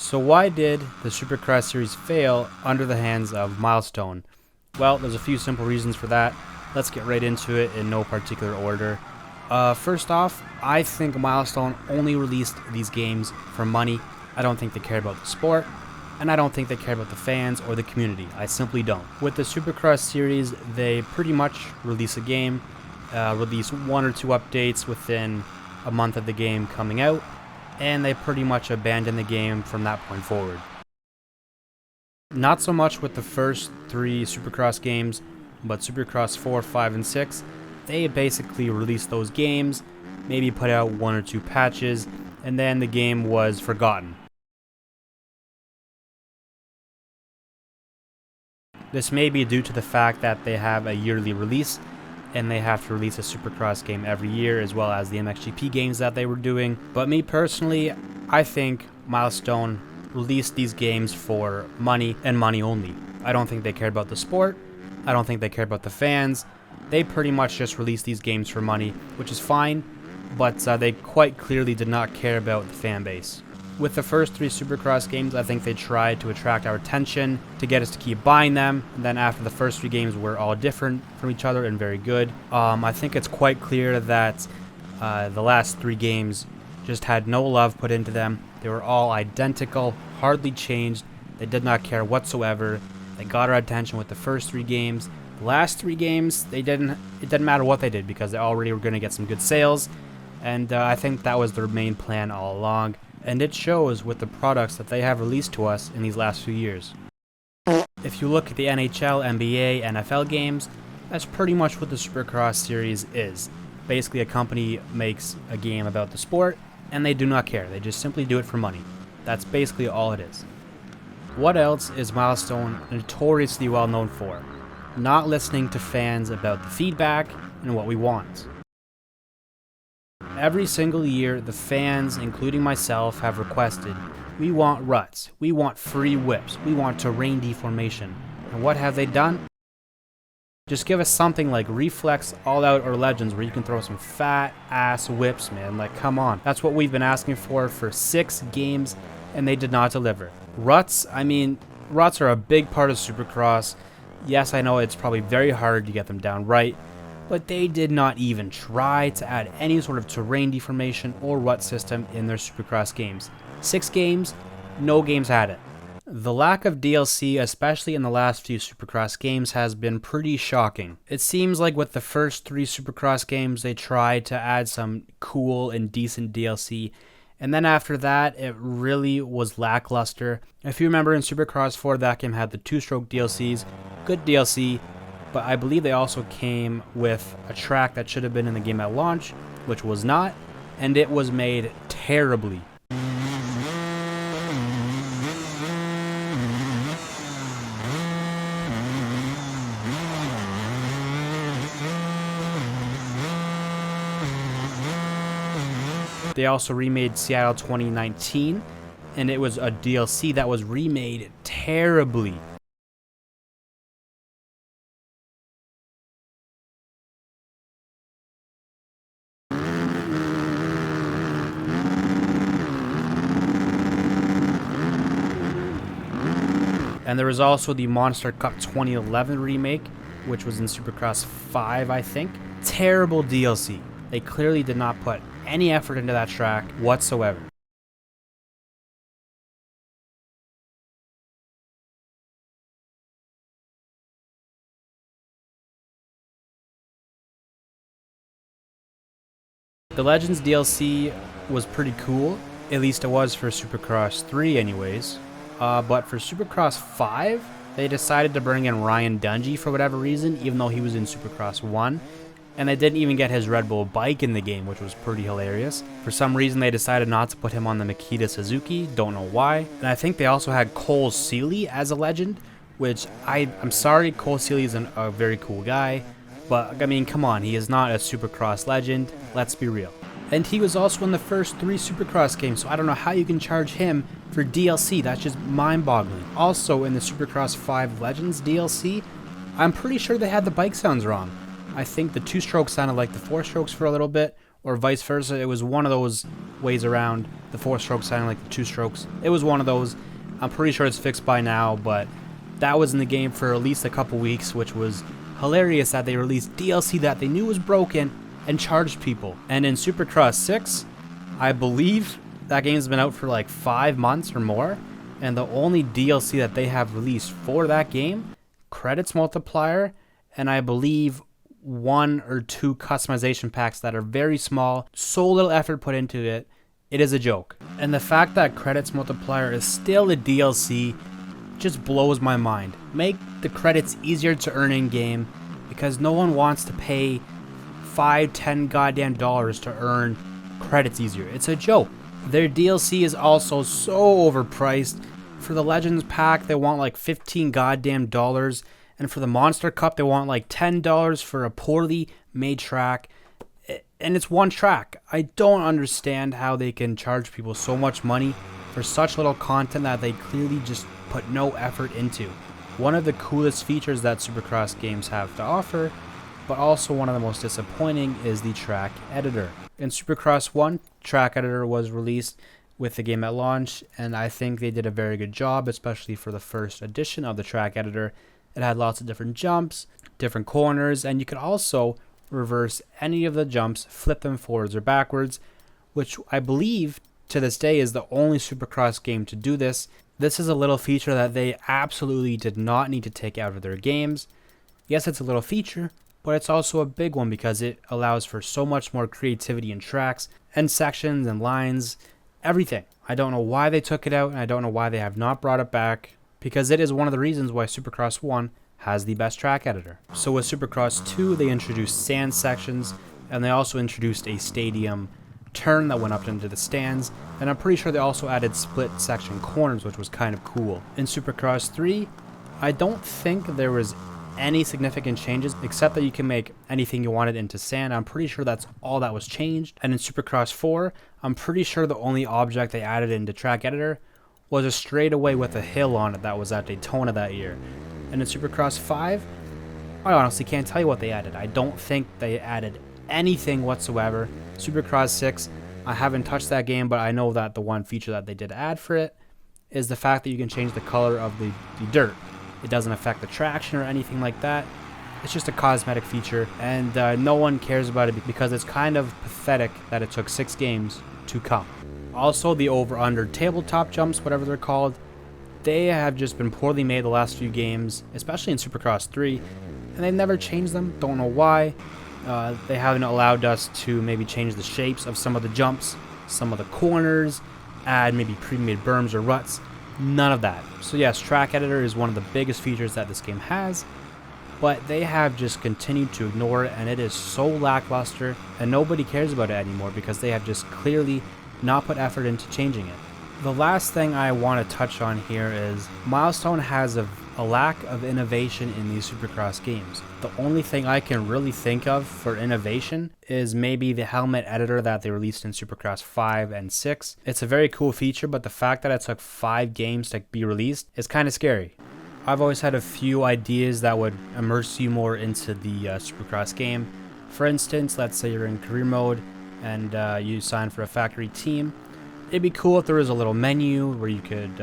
So why did the Supercross series fail under the hands of Milestone? Well, there's a few simple reasons for that. Let's get right into it in no particular order. First off, I think Milestone only released these games for money. I don't think they care about the sport, and I don't think they care about the fans or the community. I simply don't. With the Supercross series, they pretty much release a game, release one or two updates within a month of the game coming out, and they pretty much abandon the game from that point forward. Not so much with the first three Supercross games, but Supercross 4, 5, and 6, they basically released those games, maybe put out one or two patches, and then the game was forgotten. This may be due to the fact that they have a yearly release, and they have to release a Supercross game every year, as well as the MXGP games that they were doing. But me personally, I think Milestone released these games for money and money only. I don't think they cared about the sport. I don't think they cared about the fans. They pretty much just released these games for money, which is fine, but they quite clearly did not care about the fan base. With the first three Supercross games, I think they tried to attract our attention, to get us to keep buying them, and then after the first three games were all different from each other and very good. I think it's quite clear that the last three games just had no love put into them. They were all identical, hardly changed. They did not care whatsoever. They got our attention with the first three games. The last three games, it didn't matter what they did because they already were going to get some good sales, and I think that was their main plan all along. And it shows with the products that they have released to us in these last few years. If you look at the NHL, NBA, NFL games, that's pretty much what the Supercross series is. Basically, a company makes a game about the sport, and they do not care. They just simply do it for money. That's basically all it is. What else is Milestone notoriously well known for? Not listening to fans about the feedback and what we want. Every single year, the fans, including myself, have requested, we want ruts, we want free whips, we want terrain deformation. And what have they done? Just give us something like Reflex, All Out, or Legends where you can throw some fat ass whips, man. Like, come on. That's what we've been asking for 6 games, and they did not deliver. Ruts, ruts are a big part of Supercross. Yes, I know it's probably very hard to get them down right, but they did not even try to add any sort of terrain deformation or rut system in their Supercross games. 6 games, no games had it. The lack of DLC, especially in the last few Supercross games, has been pretty shocking. It seems like with the first 3 Supercross games, they tried to add some cool and decent DLC, and then after that, it really was lackluster. If you remember in Supercross 4, that game had the 2-stroke DLCs, good DLC, but I believe they also came with a track that should have been in the game at launch, which was not, and it was made terribly. They also remade Seattle 2019, and it was a DLC that was remade terribly. And there was also the Monster Cup 2011 remake, which was in Supercross 5, I think. Terrible DLC. They clearly did not put any effort into that track whatsoever. The Legends DLC was pretty cool, at least it was for Supercross 3 anyways. But for Supercross 5, they decided to bring in Ryan Dungey for whatever reason, even though he was in Supercross 1. And they didn't even get his Red Bull bike in the game, which was pretty hilarious. For some reason, they decided not to put him on the Makita Suzuki, don't know why. And I think they also had Cole Seely as a legend, which I'm sorry, Cole Seely is a very cool guy. But, come on, he is not a Supercross legend, let's be real. And he was also in the first 3 Supercross games, so I don't know how you can charge him for DLC. That's just mind-boggling. Also, in the Supercross 5 Legends DLC, I'm pretty sure they had the bike sounds wrong. I think the 2-stroke sounded like the 4 strokes for a little bit, or vice versa. It was one of those ways around, the 4-stroke sounding like the 2 strokes. It was one of those. I'm pretty sure it's fixed by now, but that was in the game for at least a couple weeks, which was hilarious that they released DLC that they knew was broken and charged people. And in Supercross 6, I believe that game's been out for like 5 months or more, and the only DLC that they have released for that game, credits multiplier, and I believe 1 or 2 customization packs that are very small, so little effort put into it, it is a joke. And the fact that credits multiplier is still a DLC just blows my mind. Make the credits easier to earn in game, because no one wants to pay $5-10 goddamn dollars to earn credits easier. It's a joke. Their DLC is also so overpriced. For the Legends pack, they want like $15 goddamn dollars, and for the Monster Cup, they want like $10 for a poorly made track, and it's one track. I don't understand how they can charge people so much money for such little content that they clearly just put no effort into. One of the coolest features that Supercross games have to offer, but also one of the most disappointing, is the track editor. In Supercross 1, track editor was released with the game at launch, and I think they did a very good job, especially for the first edition of the track editor. It had lots of different jumps, different corners, and you could also reverse any of the jumps, flip them forwards or backwards, which I believe to this day is the only Supercross game to do this. This is a little feature that they absolutely did not need to take out of their games. Yes, it's a little feature, but it's also a big one because it allows for so much more creativity in tracks and sections and lines, everything. I don't know why they took it out, and I don't know why they have not brought it back, because it is one of the reasons why Supercross 1 has the best track editor. So with Supercross 2, they introduced sand sections, and they also introduced a stadium turn that went up into the stands, and I'm pretty sure they also added split section corners, which was kind of cool. In Supercross 3, I don't think there was any significant changes, except that you can make anything you wanted into sand. I'm pretty sure that's all that was changed. And in Supercross 4, I'm pretty sure the only object they added into track editor was a straightaway with a hill on it that was at Daytona that year. And in Supercross 5, I honestly can't tell you what they added. I don't think they added anything whatsoever. Supercross 6, I haven't touched that game, but I know that the one feature that they did add for it is the fact that you can change the color of the dirt. It doesn't affect the traction or anything like that. It's just a cosmetic feature, and no one cares about it because it's kind of pathetic that it took 6 games to come. Also, the over-under tabletop jumps, whatever they're called, they have just been poorly made the last few games, especially in Supercross 3, and they've never changed them. Don't know why. They haven't allowed us to maybe change the shapes of some of the jumps, some of the corners, add maybe pre-made berms or ruts. None of that. So yes, track editor is one of the biggest features that this game has, but they have just continued to ignore it, and it is so lackluster, and nobody cares about it anymore because they have just clearly not put effort into changing it. The last thing I want to touch on here is Milestone has a lack of innovation in these Supercross games. The only thing I can really think of for innovation is maybe the helmet editor that they released in Supercross 5 and 6. It's a very cool feature, but the fact that it took 5 games to be released is kind of scary. I've always had a few ideas that would immerse you more into the Supercross game. For instance, let's say you're in career mode and you sign for a factory team. It'd be cool if there was a little menu where you could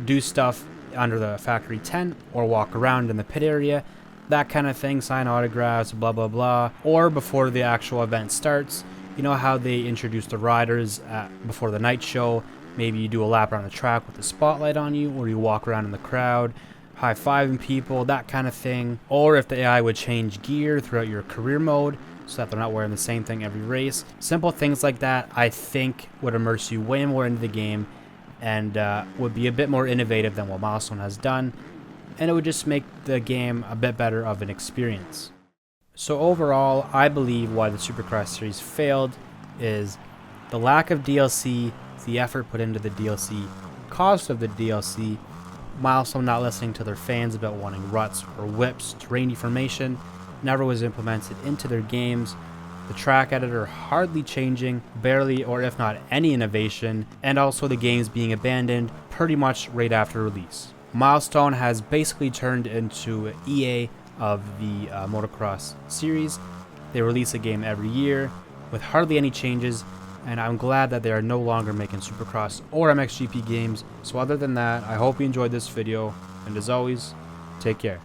do stuff under the factory tent or walk around in the pit area, that kind of thing, sign autographs, blah blah blah. Or before the actual event starts, you know how they introduce the riders before the night show, maybe you do a lap around the track with the spotlight on you, or you walk around in the crowd high-fiving people, that kind of thing. Or if the AI would change gear throughout your career mode so that they're not wearing the same thing every race. Simple things like that I think would immerse you way more into the game and would be a bit more innovative than what Milestone has done, and it would just make the game a bit better of an experience. So overall, I believe why the Supercross series failed is the lack of DLC, the effort put into the DLC, cost of the DLC, Milestone not listening to their fans about wanting ruts or whips, terrain deformation, never was implemented into their games, the track editor hardly changing, barely or if not any innovation, and also the games being abandoned pretty much right after release. Milestone has basically turned into EA of the motocross series. They release a game every year with hardly any changes, and I'm glad that they are no longer making Supercross or MXGP games. So other than that, I hope you enjoyed this video, and as always, take care.